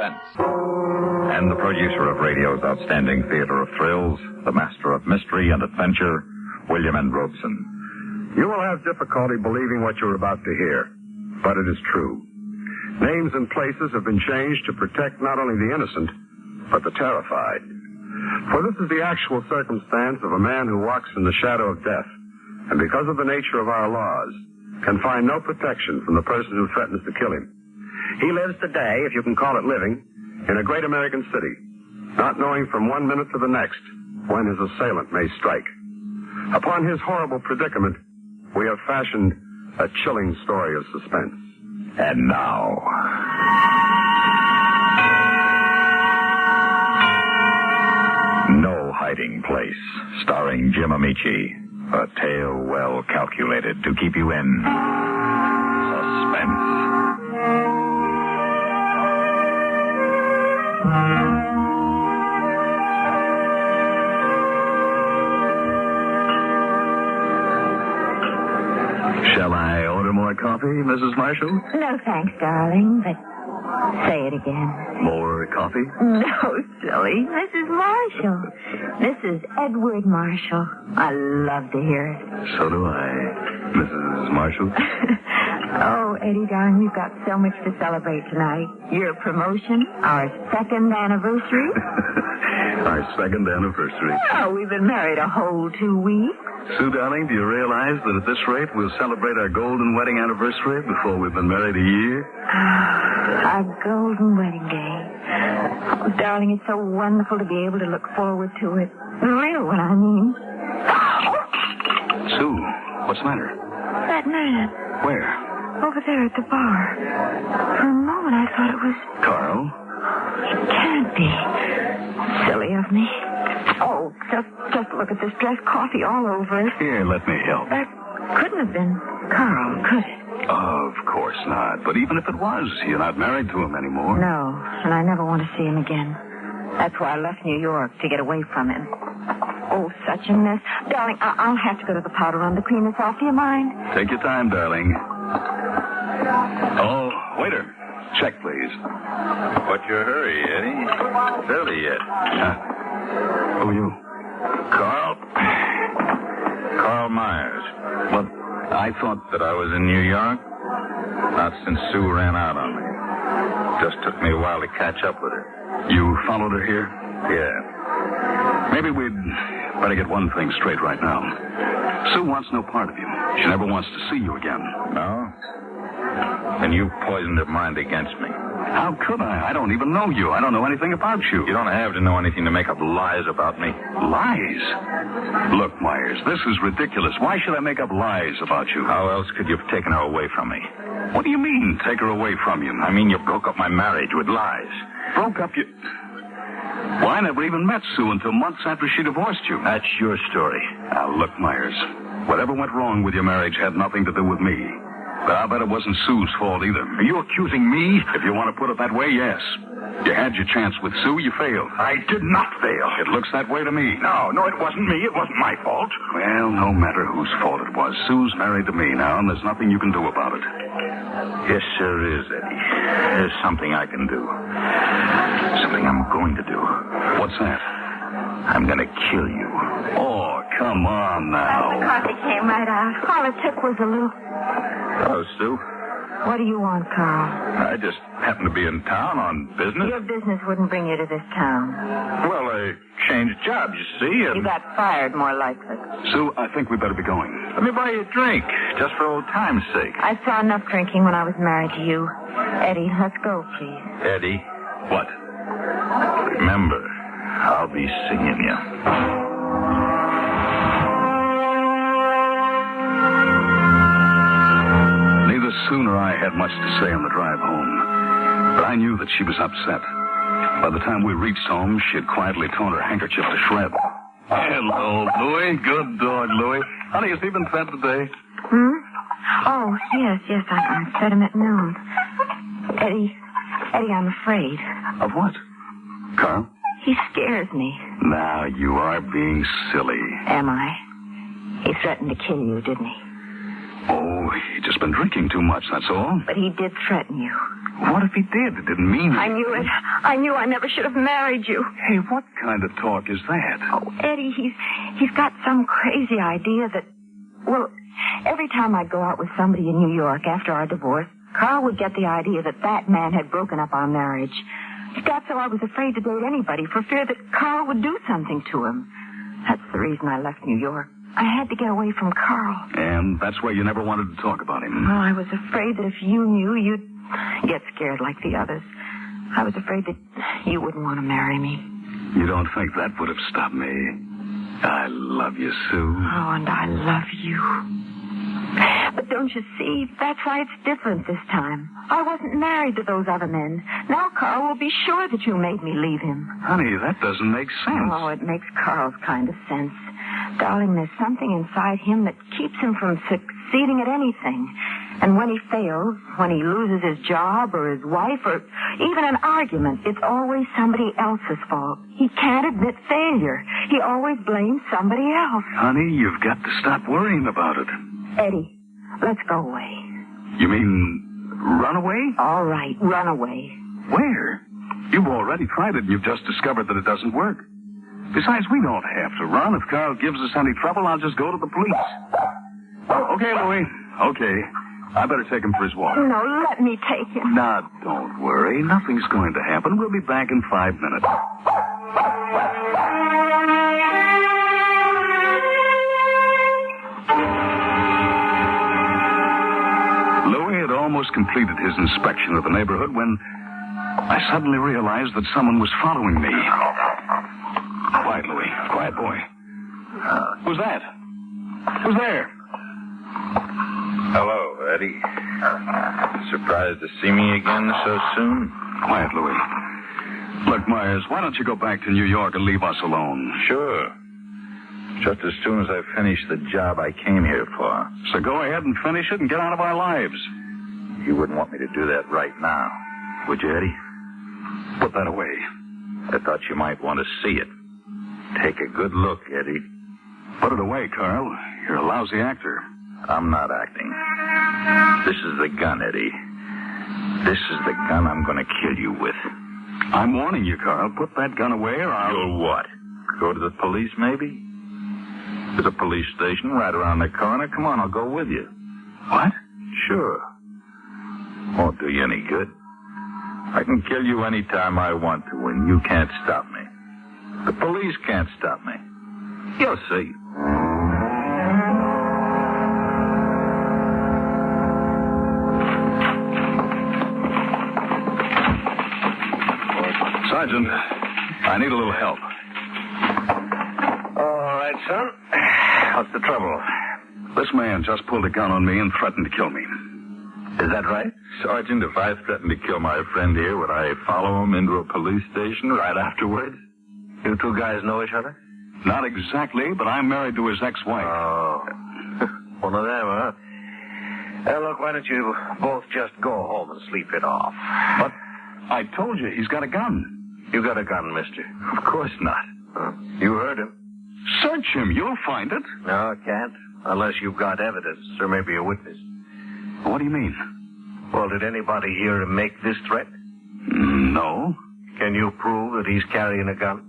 Suspense. And the producer of radio's outstanding theater of thrills, the master of mystery and adventure, William N. Robson. You will have difficulty believing what you're about to hear, but it is true. Names and places have been changed to protect not only the innocent, but the terrified. For this is the actual circumstance of a man who walks in the shadow of death, and because of the nature of our laws, can find no protection from the person who threatens to kill him. He lives today, if you can call it living, in a great American city, not knowing from one minute to the next when his assailant may strike. Upon his horrible predicament, we have fashioned a chilling story of suspense. And now, No Hiding Place, starring Jim Amici. A tale well calculated to keep you in suspense. Shall I order more coffee, Mrs. Marshall? No, thanks, darling, but say it again. More coffee? No, silly. Mrs. Marshall. This is Edward Marshall. I love to hear it. So do I, Mrs. Marshall. Oh, Eddie, darling, we've got so much to celebrate tonight. Your promotion, our second anniversary. Our second anniversary. Oh, we've been married a whole 2 weeks. Sue, darling, do you realize that at this rate we'll celebrate our golden wedding anniversary before we've been married a year? Our golden wedding day. Oh, darling, it's so wonderful to be able to look forward to it. The real one, I mean. Sue, what's the matter? That man. Where? Over there at the bar. For a moment, I thought it was... Carl? It can't be. Silly of me. Oh, just look at this dress. Coffee all over it. Here, let me help. That couldn't have been Carl, could it? Of course not. But even if it was, you're not married to him anymore. No, and I never want to see him again. That's why I left New York, to get away from him. Oh, such a mess. Darling, I'll have to go to the powder room to clean this off. Do you mind? Take your time, darling. Oh, waiter. Check, please. What's your hurry, Eddie? It's early yet. Who are you? Carl Myers. What? I thought that I was in New York. Not since Sue ran out on me. Just took me a while to catch up with her. You followed her here? Yeah. Maybe we'd better get one thing straight right now. Sue wants no part of you. She never wants to see you again. No? Then you poisoned her mind against me. How could I? I don't even know you. I don't know anything about you. You don't have to know anything to make up lies about me. Lies? Look, Myers, this is ridiculous. Why should I make up lies about you? How else could you have taken her away from me? What do you mean, take her away from you? I mean, you broke up my marriage with lies. Broke up you... Well, I never even met Sue until months after she divorced you. That's your story. Now, look, Myers, whatever went wrong with your marriage had nothing to do with me. But I'll bet it wasn't Sue's fault either. Are you accusing me? If you want to put it that way, yes. You had your chance with Sue, you failed. I did not fail. It looks that way to me. No, it wasn't me. It wasn't my fault. Well, no matter whose fault it was, Sue's married to me now, and there's nothing you can do about it. Yes, there is, Eddie. There's something I can do. Something I'm going to do. What's that? I'm going to kill you. Oh, come on now. The coffee came right out. All it took was a little... Hello, Sue. What do you want, Carl? I just happened to be in town on business. Your business wouldn't bring you to this town. Well, I changed jobs, you see. You got fired, more likely. Sue, I think we better be going. Let me buy you a drink, just for old time's sake. I saw enough drinking when I was married to you. Eddie, let's go, please. Eddie, What? remember, I'll be singing you. Sue nor I had much to say on the drive home, but I knew that she was upset. By the time we reached home, she had quietly torn her handkerchief to shreds. Hello, Louie. Good dog, Louie. Honey, has he been fed today? Oh, yes, I fed him at noon. Eddie, I'm afraid. Of what? Carl? He scares me. Now, you are being silly. Am I? He threatened to kill you, didn't he? Oh, he just been drinking too much, that's all. But he did threaten you. What if he did? It didn't mean it. I knew it. I knew I never should have married you. Hey, what kind of talk is that? Oh, Eddie, he's got some crazy idea that, well, every time I'd go out with somebody in New York after our divorce, Carl would get the idea that that man had broken up our marriage. He got so I was afraid to date anybody for fear that Carl would do something to him. That's the reason I left New York. I had to get away from Carl. And that's why you never wanted to talk about him. Well, I was afraid that if you knew, you'd get scared like the others. I was afraid that you wouldn't want to marry me. You don't think that would have stopped me? I love you, Sue. Oh, and I love you. But don't you see, that's why it's different this time. I wasn't married to those other men. Now Carl will be sure that you made me leave him. Honey, that doesn't make sense. Oh, it makes Carl's kind of sense. Darling, there's something inside him that keeps him from succeeding at anything. And when he fails, when he loses his job or his wife or even an argument, it's always somebody else's fault. He can't admit failure. He always blames somebody else. Honey, you've got to stop worrying about it. Eddie, let's go away. You mean run away? All right, run away. Where? You've already tried it and you've just discovered that it doesn't work. Besides, we don't have to run. If Carl gives us any trouble, I'll just go to the police. Oh, okay, Louie. Okay. I better take him for his walk. No, let me take him. Now, don't worry. Nothing's going to happen. We'll be back in 5 minutes. Louis had almost completed his inspection of the neighborhood when I suddenly realized that someone was following me. Quiet, Louis. Quiet, boy. Who's that? Who's there? Hello, Eddie. Surprised to see me again so soon? Quiet, Louis. Look, Myers, why don't you go back to New York and leave us alone? Sure. Just as soon as I finish the job I came here for. So go ahead and finish it and get out of our lives. You wouldn't want me to do that right now, would you, Eddie? Put that away. I thought you might want to see it. Take a good look, Eddie. Put it away, Carl. You're a lousy actor. I'm not acting. This is the gun, Eddie. This is the gun I'm going to kill you with. I'm warning you, Carl. Put that gun away or I'll... You'll what? Go to the police, maybe? There's a police station right around the corner. Come on, I'll go with you. What? Sure. Won't do you any good. I can kill you any time I want to, and you can't stop me. The police can't stop me. You'll see. Sergeant, I need a little help. All right, son. What's the trouble? This man just pulled a gun on me and threatened to kill me. Is that right? Sergeant, if I threatened to kill my friend here, would I follow him into a police station right afterwards? You two guys know each other? Not exactly, but I'm married to his ex-wife. Oh. One of them, huh? Look, why don't you both just go home and sleep it off? But I told you, he's got a gun. You got a gun, mister? Of course not. You heard him. Search him. You'll find it. No, I can't. Unless you've got evidence, or maybe a witness. What do you mean? Well, did anybody hear him make this threat? No. Can you prove that he's carrying a gun?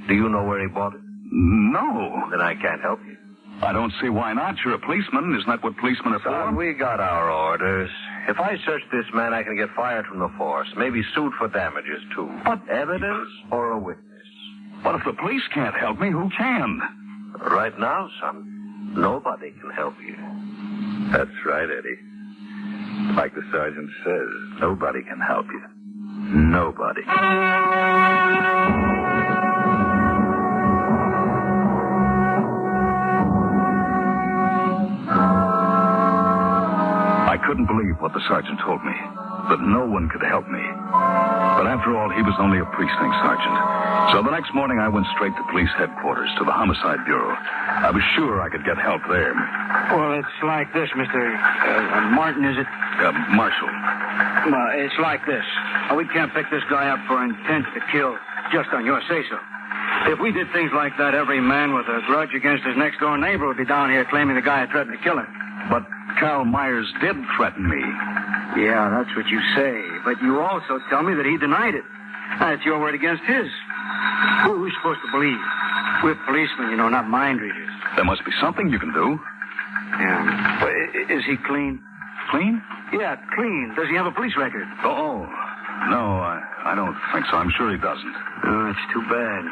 Do you know where he bought it? No. Then I can't help you. I don't see why not. You're a policeman. Isn't that what policemen are Son, for? we got our orders. If I search this man, I can get fired from the force. Maybe sued for damages, too. But evidence or a witness? But if the police can't help me, who can? Right now, son, nobody can help you. That's right, Eddie. Like the sergeant says, nobody can help you. Nobody. I couldn't believe what the sergeant told me, that no one could help me. But after all, he was only a precinct sergeant. So the next morning, I went straight to police headquarters, to the homicide bureau. I was sure I could get help there. Well, it's like this, Mr. Martin, is it? Marshal. Well, it's like this. We can't pick this guy up for intent to kill just on your say-so. If we did things like that, every man with a grudge against his next-door neighbor would be down here claiming the guy had threatened to kill him. But Carl Myers did threaten me. Yeah, that's what you say. But you also tell me that he denied it. That's your word against his. Who are we supposed to believe? We're policemen, not mind readers. There must be something you can do. Yeah. Well, is he clean? Clean? Yeah, clean. Does he have a police record? Oh, no, I don't think so. I'm sure he doesn't. Oh, that's too bad.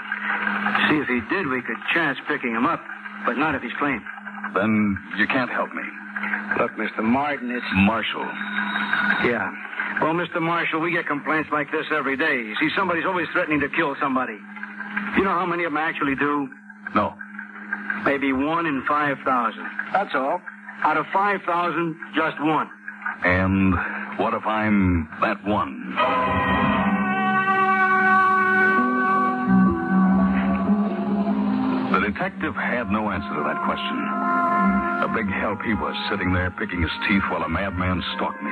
See, if he did, we could chance picking him up. But not if he's clean. Then you can't help me. Look, Mr. Martin, it's... Marshall. Yeah. Well, Mr. Marshall, we get complaints like this every day. See, somebody's always threatening to kill somebody. You know how many of them actually do? No. Maybe 1 in 5,000. That's all. Out of 5,000, just one. And what if I'm that one? The detective had no answer to that question. A big help he was, sitting there picking his teeth while a madman stalked me.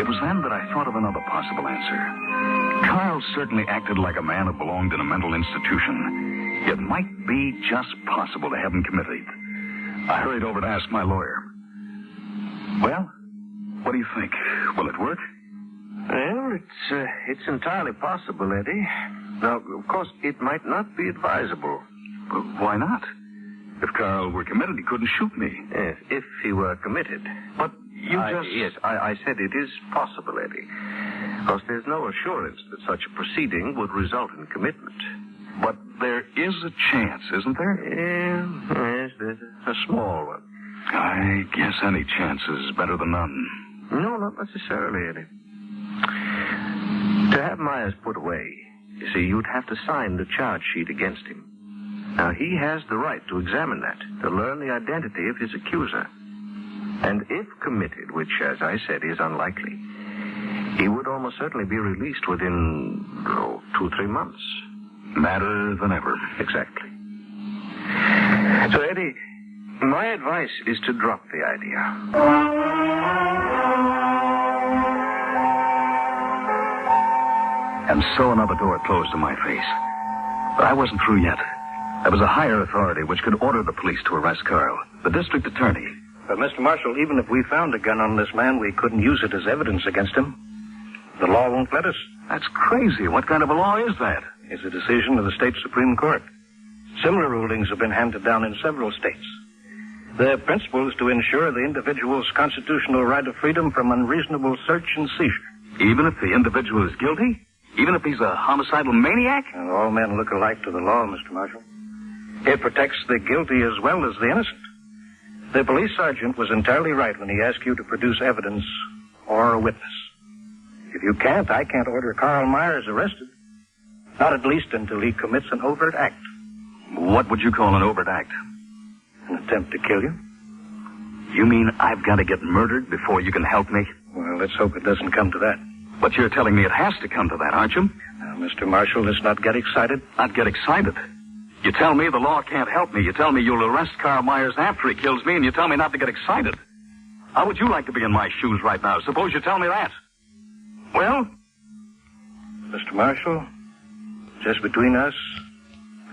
It was then that I thought of another possible answer. Carl certainly acted like a man who belonged in a mental institution. It might be just possible to have him committed. I hurried over to ask my lawyer. Well, what do you think? Will it work? Well, it's entirely possible, Eddie. Now, of course, it might not be advisable. Well, why not? If Carl were committed, he couldn't shoot me. Yes, if he were committed. But Yes, I said it is possible, Eddie. Of course, there's no assurance that such a proceeding would result in commitment. But there is a chance, isn't there? Yes, there's a small one. I guess any chance is better than none. No, not necessarily, Eddie. To have Myers put away, you see, you'd have to sign the charge sheet against him. Now, he has the right to examine that, to learn the identity of his accuser. And if committed, which, as I said, is unlikely, he would almost certainly be released within, 2 or 3 months. Madder than ever. Exactly. So, Eddie, my advice is to drop the idea. And so another door closed in my face. But I wasn't through yet. There was a higher authority which could order the police to arrest Carl, the district attorney. But, Mr. Marshall, even if we found a gun on this man, we couldn't use it as evidence against him. The law won't let us. That's crazy. What kind of a law is that? It's a decision of the state Supreme Court. Similar rulings have been handed down in several states. Their principle is to ensure the individual's constitutional right of freedom from unreasonable search and seizure. Even if the individual is guilty? Even if he's a homicidal maniac? And all men look alike to the law, Mr. Marshall. It protects the guilty as well as the innocent. The police sergeant was entirely right when he asked you to produce evidence or a witness. If you can't, I can't order Carl Myers arrested. Not at least until he commits an overt act. What would you call an overt act? An attempt to kill you. You mean I've got to get murdered before you can help me? Well, let's hope it doesn't come to that. But you're telling me it has to come to that, aren't you? Now, Mr. Marshall, let's not get excited. Not get excited? You tell me the law can't help me. You tell me you'll arrest Carl Myers after he kills me, and you tell me not to get excited. How would you like to be in my shoes right now? Suppose you tell me that. Well? Mr. Marshall, just between us,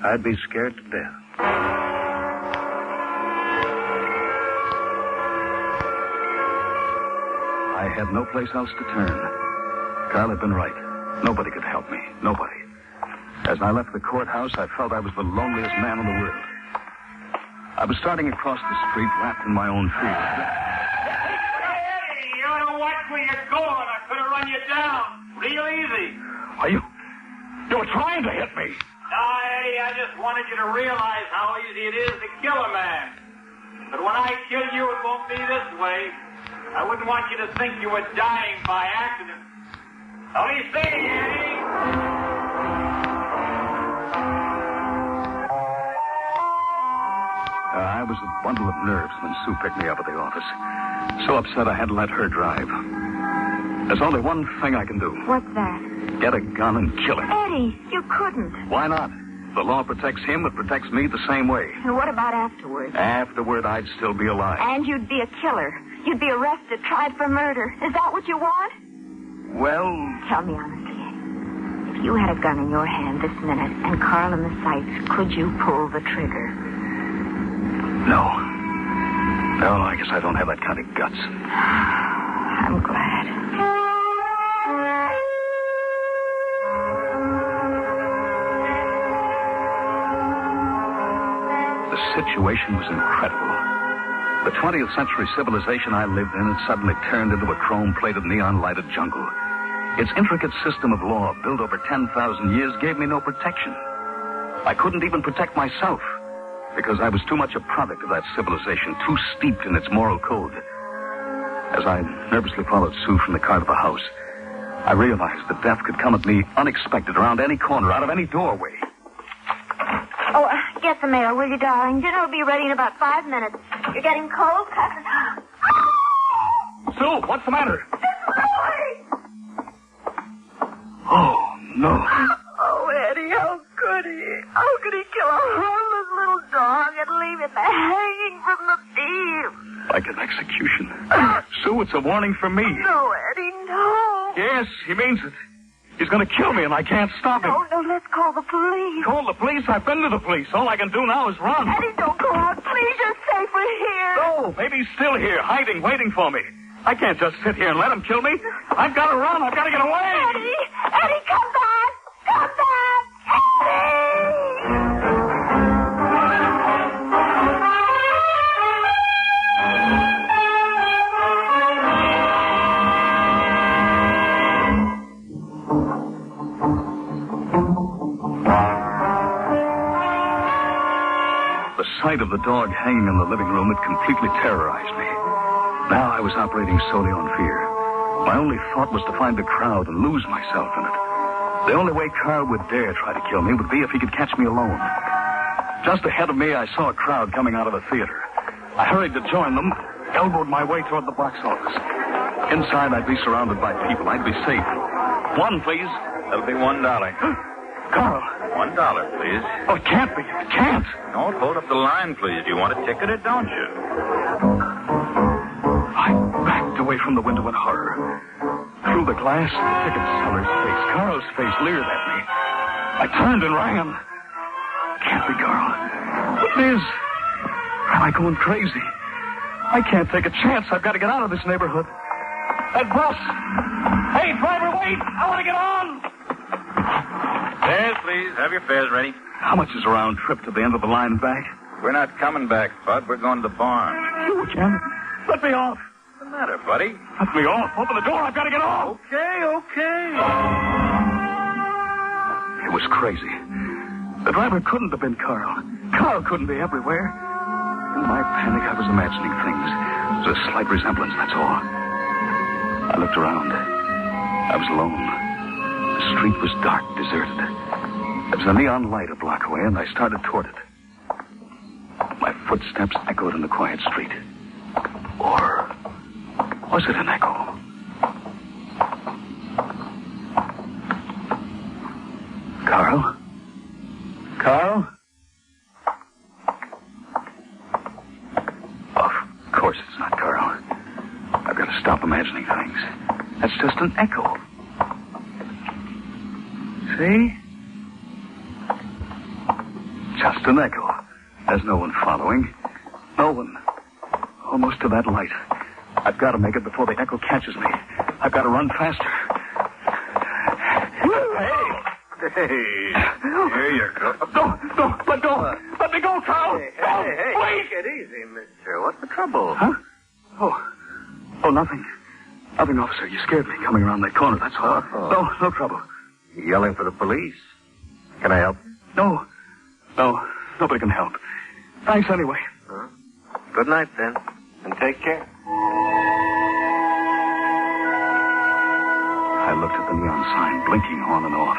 I'd be scared to death. I had no place else to turn. Carl had been right. Nobody could help me. Nobody. As I left the courthouse, I felt I was the loneliest man in the world. I was starting across the street, wrapped in my own fear. Hey, you ought to watch where you're going. I could have run you down. Real easy. Are you... You're trying to hit me. Eddie, I just wanted you to realize how easy it is to kill a man. But when I kill you, it won't be this way. I wouldn't want you to think you were dying by accident. What do you say, Eddie? I was a bundle of nerves when Sue picked me up at the office. So upset I had to let her drive. There's only one thing I can do. What's that? Get a gun and kill him. Eddie, you couldn't. Why not? The law protects him, it protects me the same way. And what about afterwards? Afterward, I'd still be alive. And you'd be a killer. You'd be arrested, tried for murder. Is that what you want? Well... Tell me honestly, Eddie. If you had a gun in your hand this minute and Carl in the sights, could you pull the trigger? No. No, I guess I don't have that kind of guts. I'm glad. The situation was incredible. The 20th century civilization I lived in had suddenly turned into a chrome-plated, neon-lighted jungle. Its intricate system of law, built over 10,000 years, gave me no protection. I couldn't even protect myself, because I was too much a product of that civilization, too steeped in its moral code. As I nervously followed Sue from the car to the house, I realized that death could come at me unexpected, around any corner, out of any doorway. Oh, get the mail, will you, darling? Dinner will be ready in about 5 minutes. You're getting cold, cousin? Sue, what's the matter? Oh, no. Oh, Eddie, how could he? How could he kill a harmless little dog and leave it hanging from the thieves? Like an execution. Sue, it's a warning for me. No, Eddie, no. Yes, he means it. He's going to kill me, and I can't stop him. No, let's call the police. Call the police? I've been to the police. All I can do now is run. Eddie, don't go out. Please, you're safer here. No, maybe he's still here, hiding, waiting for me. I can't just sit here and let him kill me. I've got to run. I've got to get away. Eddie, come back. Come back. Eddie! The sight of the dog hanging in the living room had completely terrorized me. Now I was operating solely on fear. My only thought was to find the crowd and lose myself in it. The only way Carl would dare try to kill me would be if he could catch me alone. Just ahead of me, I saw a crowd coming out of a theater. I hurried to join them, elbowed my way toward the box office. Inside, I'd be surrounded by people. I'd be safe. One, please. That'll be $1. Carl. $1, please. Oh, it can't be. It can't. Don't hold up the line, please. You want a ticket or don't you? I backed away from the window in horror. Through the glass, the ticket seller's face, Carl's face, leered at me. I turned and ran. Can't be Carl. It is. Am I going crazy? I can't take a chance. I've got to get out of this neighborhood. That bus. Hey, driver, wait. I want to get on. Fares, please. Have your fares ready. How much is a round trip to the end of the line and back? We're not coming back, Bud. We're going to the barn. You can. Let me off. What's the matter, buddy? Let me off. Open the door. I've got to get off. Okay. It was crazy. The driver couldn't have been Carl. Carl couldn't be everywhere. In my panic, I was imagining things. There was a slight resemblance, that's all. I looked around. I was alone. The street was dark, deserted. There was a neon light a block away, and I started toward it. My footsteps echoed in the quiet street. Or was it an echo? Carl? Carl? Of course it's not Carl. I've got to stop imagining things. That's just an echo. See? Just an echo. There's no one following. No one. Almost to that light. I've got to make it before the echo catches me. I've got to run faster. Hey, here you go. No, let go. Let me go, Carl. Hey, Please. take it easy, mister. What's the trouble? Huh? Oh, nothing. Nothing, officer. You scared me coming around that corner, that's all. Oh. No trouble. You're yelling for the police. Can I help? No, nobody can help. Thanks anyway. Huh? Good night, then. And take care. I looked at the neon sign, blinking on and off.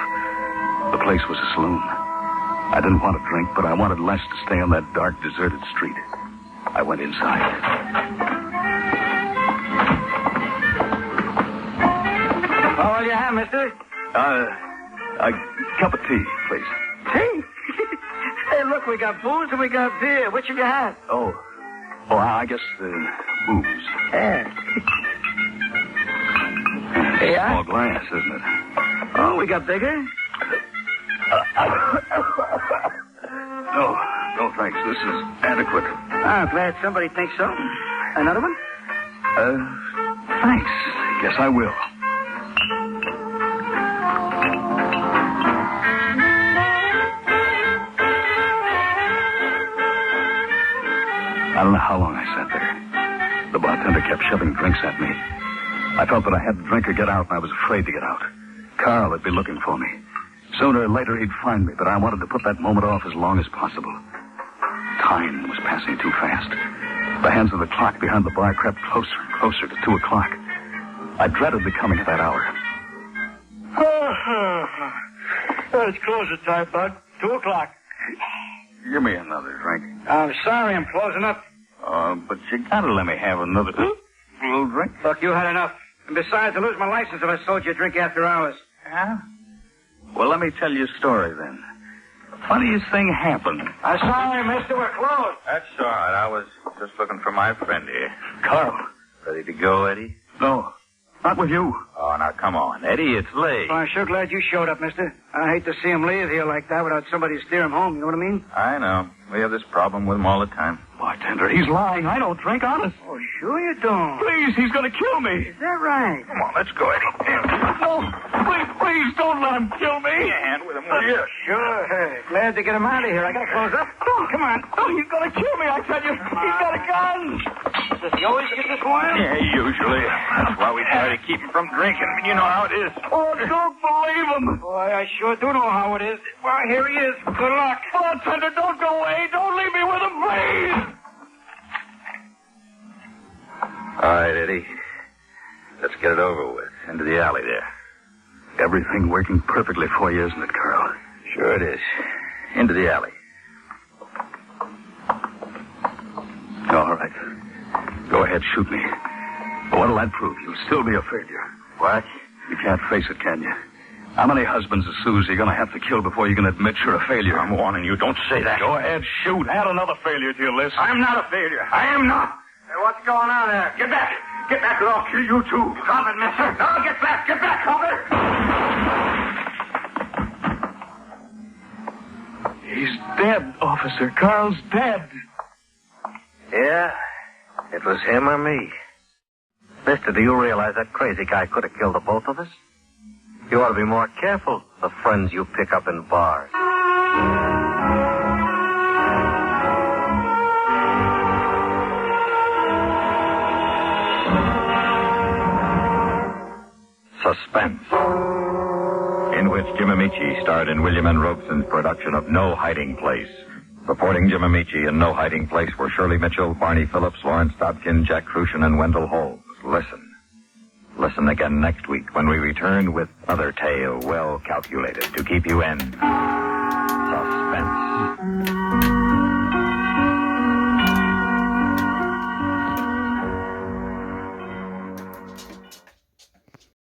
The place was a saloon. I didn't want to drink, but I wanted less to stay on that dark, deserted street. I went inside. What will you have, mister? A cup of tea, please. Tea? Hey, look, we got booze and we got beer. Which have you had? Oh, I guess booze. Yeah. Yeah? Small glass, isn't it? Oh, we got bigger? No, thanks. This is adequate. I'm glad somebody thinks so. Another one? Thanks. Guess I will. I don't know how long I sat there. The bartender kept shoving drinks at me. I felt that I had to drink or get out, and I was afraid to get out. Carl would be looking for me. Sooner or later, he'd find me, but I wanted to put that moment off as long as possible. Time was passing too fast. The hands of the clock behind the bar crept closer and closer to 2 o'clock. I dreaded the coming of that hour. It's closing time, bud. 2 o'clock. Give me another drink. I'm sorry, I'm closing up. But you gotta let me have another little drink. Look, you had enough. And besides, I lose my license if I sold you a drink after hours. Yeah? Well, let me tell you a story then. The funniest thing happened. I'm sorry, mister, we're closed. That's all right. I was just looking for my friend here. Carl. Ready to go, Eddie? No, not with you. Oh, now, come on. Eddie, it's late. Well, I'm sure glad you showed up, mister. I hate to see him leave here like that without somebody to steer him home, you know what I mean? I know. We have this problem with him all the time. Bartender, he's lying. I don't drink, honest. Oh, sure you don't. Please, he's gonna kill me. Is that right? Come on, let's go, Eddie. No, please, don't let him kill me. Give me a hand with him, will you? Sure. Hey, glad to get him out of here. I gotta close up. Come on. Oh, he's gonna kill me, I tell you. He's got a gun. Does he always get this wild? Yeah, usually. That's why we try to keep him from drinking. You know how it is. Oh, don't believe him. Boy, I sure do know how it is. Well, here he is. Good luck. Bartender, don't go away. Don't leave me with him, please. All right, Eddie. Let's get it over with. Into the alley there. Everything working perfectly for you, isn't it, Carl? Sure it is. Into the alley. All right. Go ahead, shoot me. But what'll that prove? You'll still be a failure. What? You can't face it, can you? How many husbands of Sue's are you going to have to kill before you can admit you're a failure? I'm warning you. Don't say that. Go ahead, shoot. Add another failure to your list. I'm not a failure. I am not. Hey, what's going on there? Get back. Get back or I'll kill you, too. Drop it, mister. No, get back. Get back, Cover. He's dead, officer. Carl's dead. Yeah, it was him or me. Mister, do you realize that crazy guy could have killed the both of us? You ought to be more careful, the friends you pick up in bars. Suspense, in which Jim Amici starred in William N. Robeson's production of No Hiding Place. Supporting Jim Amici in No Hiding Place were Shirley Mitchell, Barney Phillips, Lawrence Dobkin, Jack Crucian, and Wendell Holmes. Listen again next week when we return with another tale well calculated to keep you in suspense.